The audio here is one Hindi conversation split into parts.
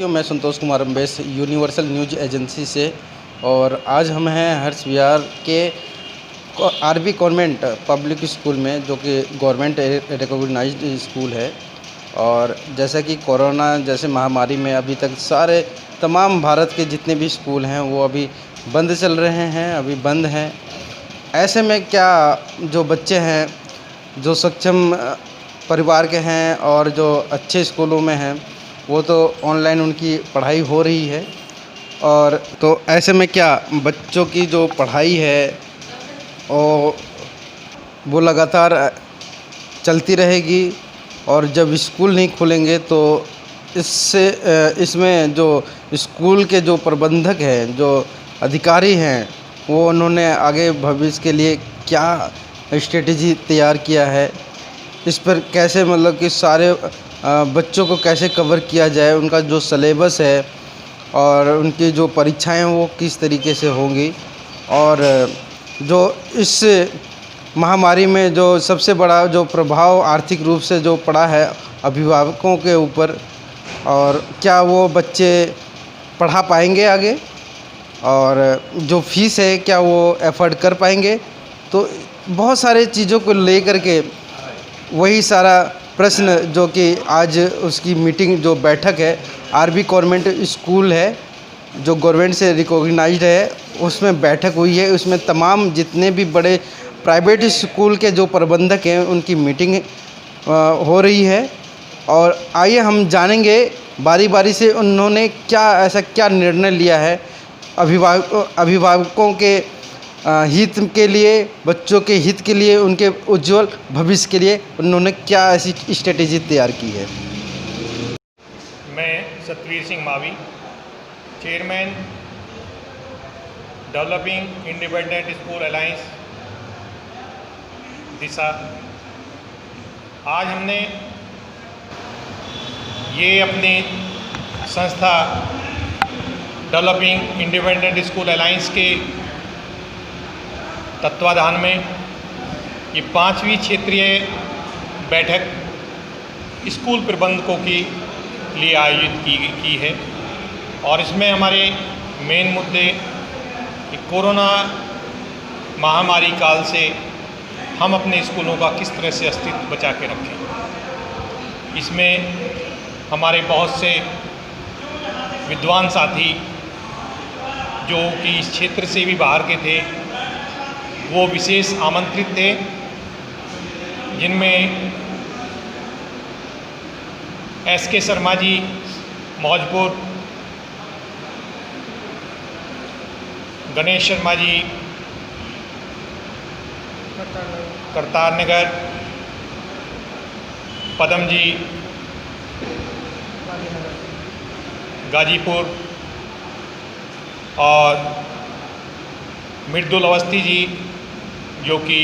मैं Santosh Kumar अम्बेस universal news agency से। और आज हम हैं हर्ष विहार के आरबी कॉन्वेंट पब्लिक स्कूल में, जो कि गवर्नमेंट रिकॉग्नाइज्ड स्कूल है। और जैसा कि कोरोना जैसे महामारी में अभी तक सारे तमाम भारत के जितने भी स्कूल हैं वो अभी बंद चल रहे हैं, अभी बंद हैं। ऐसे में क्या जो बच्चे हैं, जो सक्षम परिवार के हैं और जो अच्छे स्कूलों में हैं, वो तो ऑनलाइन उनकी पढ़ाई हो रही है। और तो ऐसे में क्या बच्चों की जो पढ़ाई है और वो लगातार चलती रहेगी। और जब स्कूल नहीं खुलेंगे तो इसमें जो स्कूल के जो प्रबंधक हैं, जो अधिकारी हैं, वो उन्होंने आगे भविष्य के लिए क्या स्ट्रेटजी तैयार किया है, इस पर कैसे मतलब कि सारे बच्चों को कैसे कवर किया जाए, उनका जो सिलेबस है और उनकी जो परीक्षाएं वो किस तरीके से होंगी। और जो इस महामारी में जो सबसे बड़ा जो प्रभाव आर्थिक रूप से जो पड़ा है अभिभावकों के ऊपर, और क्या वो बच्चे पढ़ा पाएंगे आगे, और जो फीस है क्या वो एफर्ड कर पाएंगे। तो बहुत सारे चीज़ों को लेकर के वही सारा प्रश्न जो कि आज उसकी मीटिंग जो बैठक है आरबी गवर्नमेंट स्कूल है जो गवर्नमेंट से रिकॉग्नाइज्ड है, उसमें बैठक हुई है। उसमें तमाम जितने भी बड़े प्राइवेट स्कूल के जो प्रबंधक हैं उनकी मीटिंग हो रही है। और आइए हम जानेंगे बारी बारी से उन्होंने क्या निर्णय लिया है अभिभावकों के हित के लिए, बच्चों के हित के लिए, उनके उज्जवल भविष्य के लिए उन्होंने क्या ऐसी स्ट्रेटेजी तैयार की है। मैं Satveer Singh Mavi, chairman developing independent school alliance Disha. आज हमने ये अपनी संस्था डेवलपिंग इंडिपेंडेंट स्कूल अलायंस के तत्वाधान में ये 5वीं क्षेत्रीय बैठक स्कूल प्रबंधकों के लिए आयोजित की है। और इसमें हमारे मेन मुद्दे कि कोरोना महामारी काल से हम अपने स्कूलों का किस तरह से अस्तित्व बचा के रखें। इसमें हमारे बहुत से विद्वान साथी जो कि इस क्षेत्र से भी बाहर के थे वो विशेष आमंत्रित थे, जिनमें एस.के. शर्मा जी मौजपुर, गणेश शर्मा जी करतार नगर, पदम जी गाजीपुर और मृदुल अवस्थी जी जो कि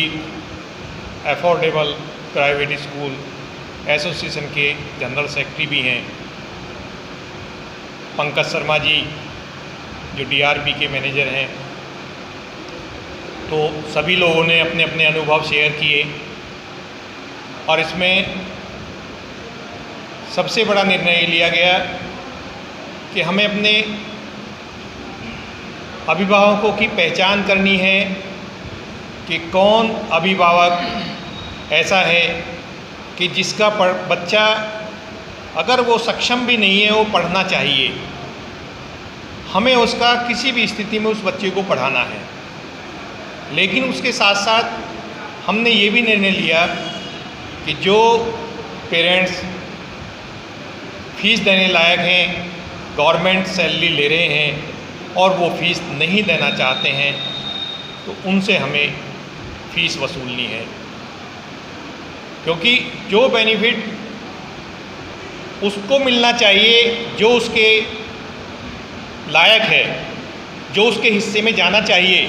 अफोर्डेबल प्राइवेट स्कूल एसोसिएशन के जनरल सेक्रेटरी भी हैं, पंकज शर्मा जी जो डीआरपी के मैनेजर हैं। तो सभी लोगों ने अपने अपने अनुभव शेयर किए। और इसमें सबसे बड़ा निर्णय ये लिया गया कि हमें अपने अभिभावकों की पहचान करनी है कि कौन अभिभावक ऐसा है कि जिसका बच्चा अगर वो सक्षम भी नहीं है, वो पढ़ना चाहिए, हमें उसका किसी भी स्थिति में उस बच्चे को पढ़ाना है। लेकिन उसके साथ साथ हमने ये भी निर्णय लिया कि जो पेरेंट्स फीस देने लायक हैं, गवर्नमेंट सैलरी ले रहे हैं और वो फीस नहीं देना चाहते हैं, तो उनसे हमें फ़ीस वसूलनी है। क्योंकि जो बेनिफिट उसको मिलना चाहिए, जो उसके लायक है, जो उसके हिस्से में जाना चाहिए,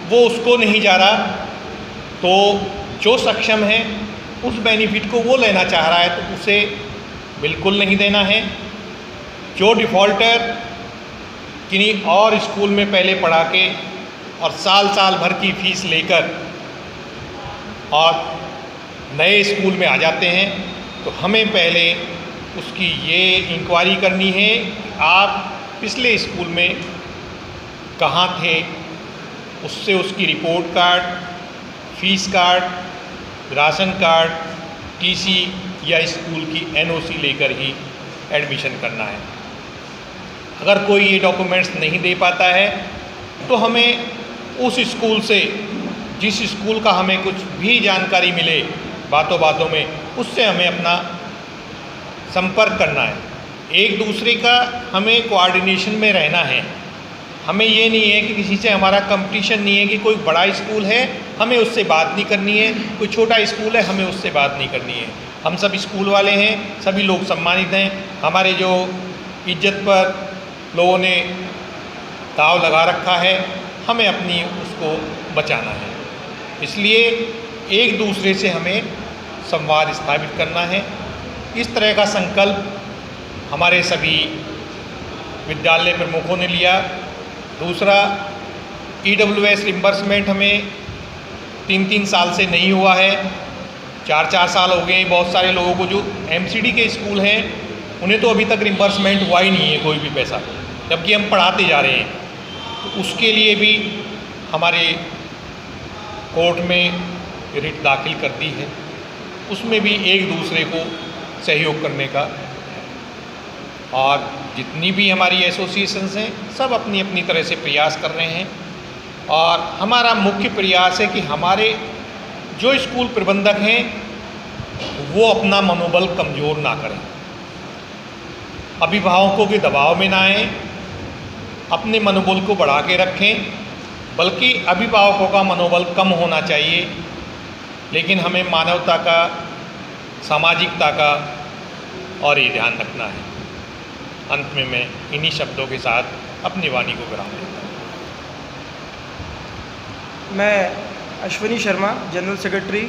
वो उसको नहीं जा रहा, तो जो सक्षम है उस बेनिफिट को वो लेना चाह रहा है तो उसे बिल्कुल नहीं देना है। जो डिफ़ॉल्टर किन्हीं और स्कूल में पहले पढ़ा के और साल भर की फ़ीस लेकर और नए स्कूल में आ जाते हैं, तो हमें पहले उसकी ये इंक्वायरी करनी है आप पिछले स्कूल में कहाँ थे, उससे उसकी report card, fees card, ration card, TC या स्कूल की एनओसी लेकर ही एडमिशन करना है। अगर कोई ये डॉक्यूमेंट्स नहीं दे पाता है तो हमें उस स्कूल से, जिस स्कूल का हमें कुछ भी जानकारी मिले बातों बातों में, उससे हमें अपना संपर्क करना है। एक दूसरे का हमें कोऑर्डिनेशन में रहना है। हमें ये नहीं है कि किसी से हमारा कंपटीशन नहीं है कि कोई बड़ा स्कूल है हमें उससे बात नहीं करनी है, कोई छोटा स्कूल है हमें उससे बात नहीं करनी है। हम सब स्कूल वाले हैं, सभी लोग सम्मानित हैं। हमारे जो इज्जत पर लोगों ने दाव लगा रखा है, हमें अपनी उसको बचाना है। इसलिए एक दूसरे से हमें संवाद स्थापित करना है। इस तरह का संकल्प हमारे सभी विद्यालय प्रमुखों ने लिया। दूसरा, EWS रिम्बर्समेंट हमें 3-3 साल से नहीं हुआ है, 4-4 साल हो गए। बहुत सारे लोगों को जो MCD के स्कूल हैं उन्हें तो अभी तक रिम्बर्समेंट हुआ ही नहीं है कोई भी पैसा, जबकि हम पढ़ाते जा रहे हैं। तो उसके लिए भी हमारे कोर्ट में रिट दाखिल कर दी है, उसमें भी एक दूसरे को सहयोग करने का, और जितनी भी हमारी एसोसिएशंस हैं सब अपनी अपनी तरह से प्रयास कर रहे हैं। और हमारा मुख्य प्रयास है कि हमारे जो स्कूल प्रबंधक हैं वो अपना मनोबल कमज़ोर ना करें, अभिभावकों के दबाव में ना आएँ, अपने मनोबल को बढ़ा के रखें। बल्कि अभिभावकों का मनोबल कम होना चाहिए, लेकिन हमें मानवता का, सामाजिकता का और ये ध्यान रखना है। अंत में मैं इन्हीं शब्दों के साथ अपनी वाणी को विराम देता हूँ। मैं Ashwini Sharma, general secretary,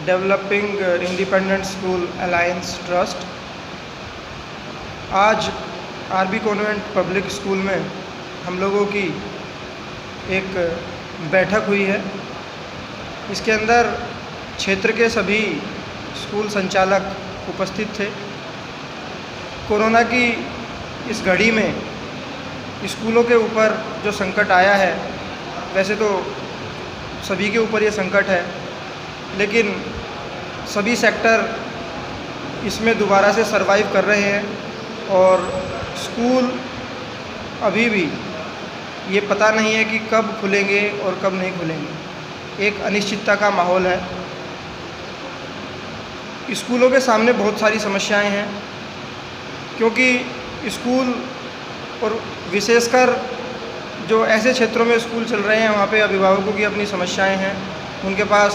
developing independent school alliance trust. आज आरबी कॉन्वेंट पब्लिक स्कूल में हम लोगों की एक बैठक हुई है। इसके अंदर क्षेत्र के सभी स्कूल संचालक उपस्थित थे। कोरोना की इस घड़ी में स्कूलों के ऊपर जो संकट आया है, वैसे तो सभी के ऊपर ये संकट है, लेकिन सभी सेक्टर इसमें दोबारा से सरवाइव कर रहे हैं। और स्कूल अभी भी ये पता नहीं है कि कब खुलेंगे और कब नहीं खुलेंगे, एक अनिश्चितता का माहौल है। स्कूलों के सामने बहुत सारी समस्याएं हैं, क्योंकि स्कूल और विशेषकर जो ऐसे क्षेत्रों में स्कूल चल रहे हैं वहाँ पे अभिभावकों की अपनी समस्याएं हैं, उनके पास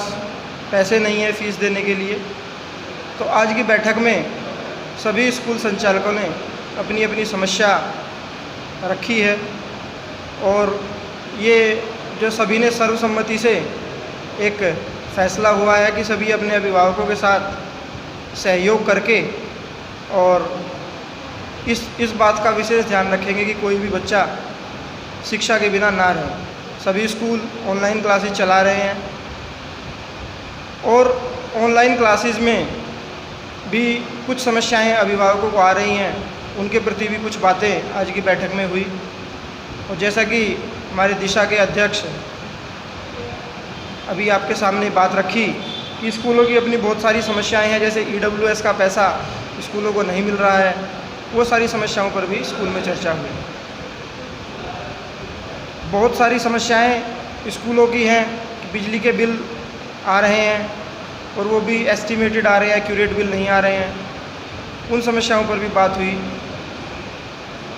पैसे नहीं है फ़ीस देने के लिए। तो आज की बैठक में सभी स्कूल संचालकों ने अपनी अपनी समस्या रखी है, और ये जो सभी ने सर्वसम्मति से एक फ़ैसला हुआ है कि सभी अपने अभिभावकों के साथ सहयोग करके और इस बात का विशेष ध्यान रखेंगे कि कोई भी बच्चा शिक्षा के बिना ना रहे। सभी स्कूल ऑनलाइन क्लासेस चला रहे हैं, और ऑनलाइन क्लासेस में भी कुछ समस्याएं अभिभावकों को आ रही हैं, उनके प्रति भी कुछ बातें आज की बैठक में हुई। और जैसा कि हमारे दिशा के अध्यक्ष अभी आपके सामने बात रखी कि स्कूलों की अपनी बहुत सारी समस्याएं हैं, जैसे EWS का पैसा स्कूलों को नहीं मिल रहा है, वो सारी समस्याओं पर भी स्कूल में चर्चा हुई। बहुत सारी समस्याएं स्कूलों की हैं कि बिजली के बिल आ रहे हैं और वो भी एस्टिमेटेड आ रहे हैं, एक्यूरेट बिल नहीं आ रहे हैं, उन समस्याओं पर भी बात हुई।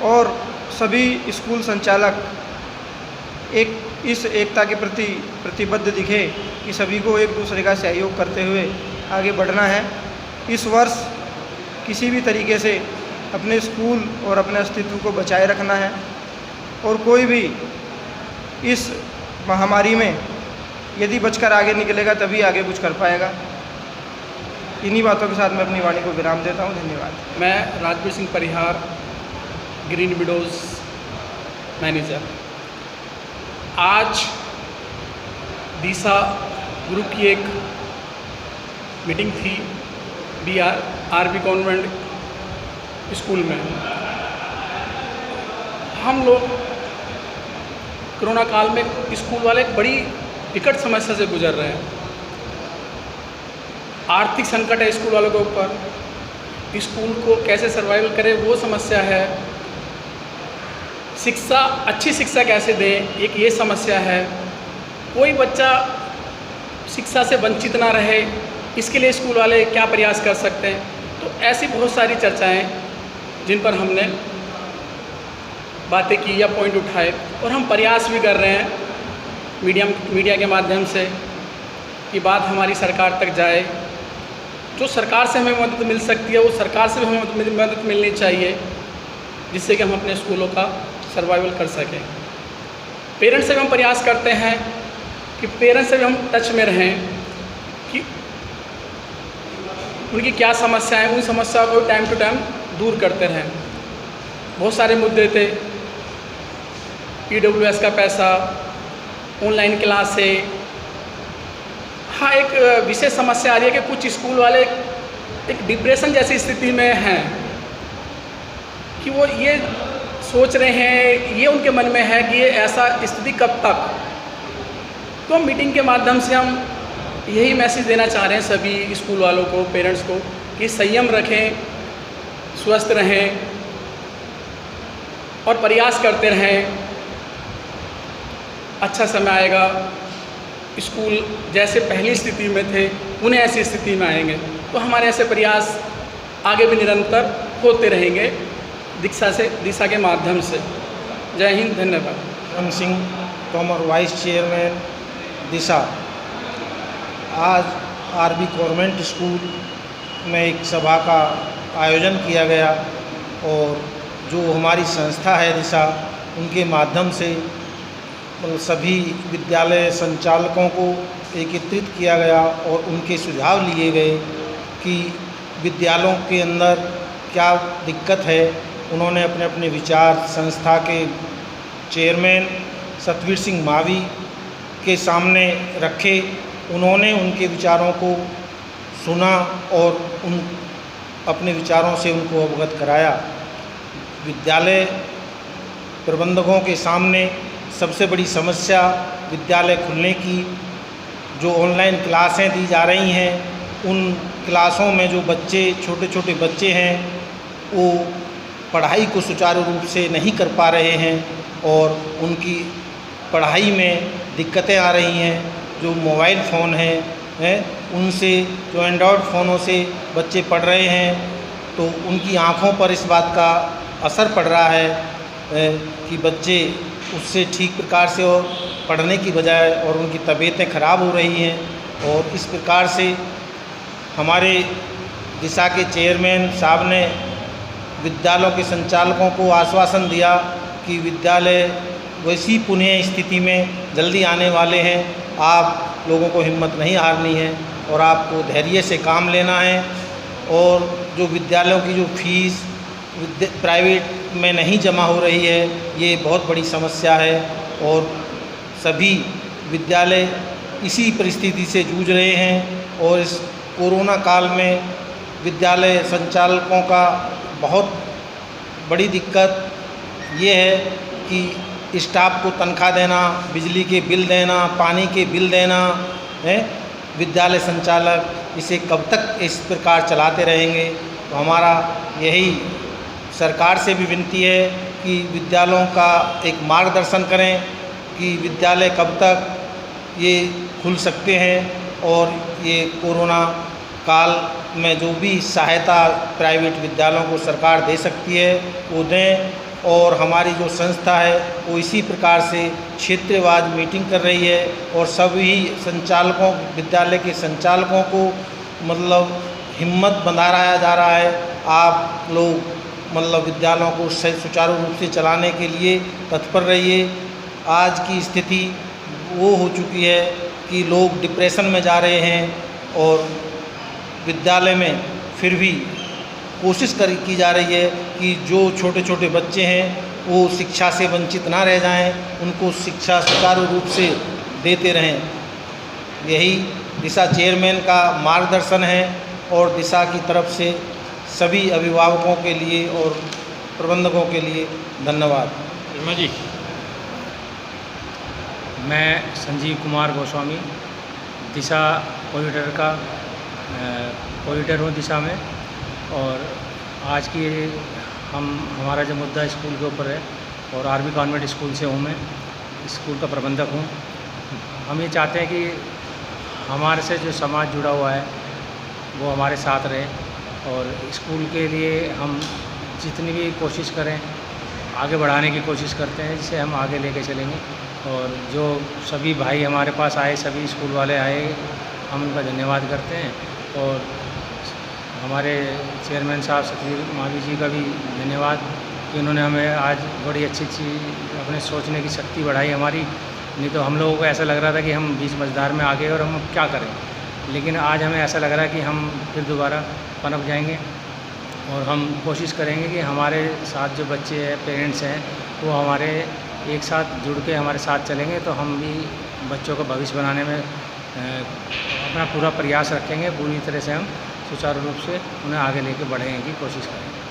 और सभी स्कूल संचालक इस एकता के प्रति प्रतिबद्ध दिखे कि सभी को एक दूसरे का सहयोग करते हुए आगे बढ़ना है। इस वर्ष किसी भी तरीके से अपने स्कूल और अपने अस्तित्व को बचाए रखना है, और कोई भी इस महामारी में यदि बचकर आगे निकलेगा तभी आगे कुछ कर पाएगा। इन्हीं बातों के साथ मैं अपनी वाणी को विराम देता हूँ। धन्यवाद। मैं Rajveer Singh Parihar, green widows manager. आज दिशा ग्रुप की एक मीटिंग थी आरबी कॉन्वेंट स्कूल में। हम लोग कोरोना काल में स्कूल वाले एक बड़ी विकट समस्या से गुजर रहे हैं। आर्थिक संकट है स्कूल वालों के ऊपर, स्कूल को कैसे सर्वाइवल करें वो समस्या है, शिक्षा अच्छी शिक्षा कैसे दें एक ये समस्या है, कोई बच्चा शिक्षा से वंचित ना रहे इसके लिए स्कूल वाले क्या प्रयास कर सकते हैं। तो ऐसी बहुत सारी चर्चाएं जिन पर हमने बातें की या पॉइंट उठाए, और हम प्रयास भी कर रहे हैं मीडिया के माध्यम से कि बात हमारी सरकार तक जाए। जो सरकार से हमें मदद मिल सकती है वो सरकार से भी हमें मदद मिलनी चाहिए, जिससे कि हम अपने स्कूलों का सर्वाइवल कर सकें। पेरेंट्स से भी हम प्रयास करते हैं कि पेरेंट्स से भी हम टच में रहें कि उनकी क्या समस्या है, उन समस्याओं को टाइम टू टाइम दूर करते रहें। बहुत सारे मुद्दे थे, EWS का पैसा, ऑनलाइन क्लास से। हाँ, एक विशेष समस्या आ रही है कि कुछ स्कूल वाले एक डिप्रेशन जैसी स्थिति में हैं कि वो ये सोच रहे हैं, ये उनके मन में है कि ये ऐसा स्थिति कब तक। तो मीटिंग के माध्यम से हम यही मैसेज देना चाह रहे हैं सभी स्कूल वालों को, पेरेंट्स को, कि संयम रखें, स्वस्थ रहें और प्रयास करते रहें। अच्छा समय आएगा, स्कूल जैसे पहली स्थिति में थे उन्हें ऐसी स्थिति में आएंगे। तो हमारे ऐसे प्रयास आगे भी निरंतर होते रहेंगे दिशा के माध्यम से। जय हिंद, धन्यवाद। Vikram Singh, former vice chairman Disha. आज आरबी गवर्नमेंट स्कूल में एक सभा का आयोजन किया गया और जो हमारी संस्था है दिशा, उनके माध्यम से सभी विद्यालय संचालकों को एकत्रित किया गया और उनके सुझाव लिए गए कि विद्यालयों के अंदर क्या दिक्कत है। उन्होंने अपने अपने विचार संस्था के चेयरमैन सतवीर सिंह मावी के सामने रखे। उन्होंने उनके विचारों को सुना और उन अपने विचारों से उनको अवगत कराया। विद्यालय प्रबंधकों के सामने सबसे बड़ी समस्या विद्यालय खुलने की, जो ऑनलाइन क्लासें दी जा रही हैं, उन क्लासों में जो बच्चे छोटे छोटे बच्चे हैं वो पढ़ाई को सुचारू रूप से नहीं कर पा रहे हैं और उनकी पढ़ाई में दिक्कतें आ रही हैं। जो मोबाइल फ़ोन हैं उनसे, जो एंड्रॉयड फ़ोनों से बच्चे पढ़ रहे हैं, तो उनकी आँखों पर इस बात का असर पड़ रहा है कि बच्चे उससे ठीक प्रकार से और पढ़ने की बजाय और उनकी तबीयतें ख़राब हो रही हैं। और इस प्रकार से हमारे दिशा के चेयरमैन साहब ने विद्यालयों के संचालकों को आश्वासन दिया कि विद्यालय वैसी पुनः स्थिति में जल्दी आने वाले हैं। आप लोगों को हिम्मत नहीं हारनी है और आपको धैर्य से काम लेना है। और जो विद्यालयों की जो फीस प्राइवेट में नहीं जमा हो रही है, ये बहुत बड़ी समस्या है और सभी विद्यालय इसी परिस्थिति से जूझ रहे हैं। और इस कोरोना काल में विद्यालय संचालकों का बहुत बड़ी दिक्कत ये है कि स्टाफ को तनख्वाह देना, बिजली के बिल देना, पानी के बिल देना है। विद्यालय संचालक इसे कब तक इस प्रकार चलाते रहेंगे। तो हमारा यही सरकार से भी विनती है कि विद्यालयों का एक मार्गदर्शन करें कि विद्यालय कब तक ये खुल सकते हैं और ये कोरोना काल में जो भी सहायता प्राइवेट विद्यालयों को सरकार दे सकती है वो दें। और हमारी जो संस्था है वो इसी प्रकार से क्षेत्रवार मीटिंग कर रही है और सभी संचालकों, विद्यालय के संचालकों को मतलब हिम्मत बंधाया जा रहा है। आप लोग मतलब विद्यालयों को सुचारू रूप से चलाने के लिए तत्पर रहिए। आज की स्थिति वो हो चुकी है कि लोग डिप्रेशन में जा रहे हैं और विद्यालय में फिर भी कोशिश की जा रही है कि जो छोटे छोटे बच्चे हैं वो शिक्षा से वंचित ना रह जाएं, उनको शिक्षा सुचारू रूप से देते रहें। यही दिशा चेयरमैन का मार्गदर्शन है और दिशा की तरफ से सभी अभिभावकों के लिए और प्रबंधकों के लिए धन्यवाद। शर्मा जी। मैं संजीव कुमार गोस्वामी दिशा कोरिडोर का कोरिडोर हूँ दिशा में। और आज की हमारा जो मुद्दा स्कूल के ऊपर है, और आरबी कॉन्वेंट स्कूल से हूँ मैं, स्कूल का प्रबंधक हूँ। हम ये चाहते हैं कि हमारे से जो समाज जुड़ा हुआ है वो हमारे साथ रहे, और स्कूल के लिए हम जितनी भी कोशिश करें आगे बढ़ाने की कोशिश करते हैं, जिसे हम आगे लेके चलेंगे। और जो सभी भाई हमारे पास आए, सभी स्कूल वाले आए, हम उनका धन्यवाद करते हैं। और हमारे चेयरमैन साहब सतवीर मावी जी का भी धन्यवाद कि उन्होंने हमें आज बड़ी अच्छी अपने सोचने की शक्ति बढ़ाई हमारी। नहीं तो हम लोगों को ऐसा लग रहा था कि हम बीच मझधार में आ गए और हम अब क्या करें, लेकिन आज हमें ऐसा लग रहा है कि हम फिर दोबारा पनप जाएंगे। और हम कोशिश करेंगे कि हमारे साथ जो बच्चे हैं, पेरेंट्स हैं, वो हमारे एक साथ जुड़ के हमारे साथ चलेंगे, तो हम भी बच्चों का भविष्य बनाने में अपना पूरा प्रयास रखेंगे। पूरी तरह से हम सुचारू रूप से उन्हें आगे लेके बढ़ने की कोशिश करेंगे।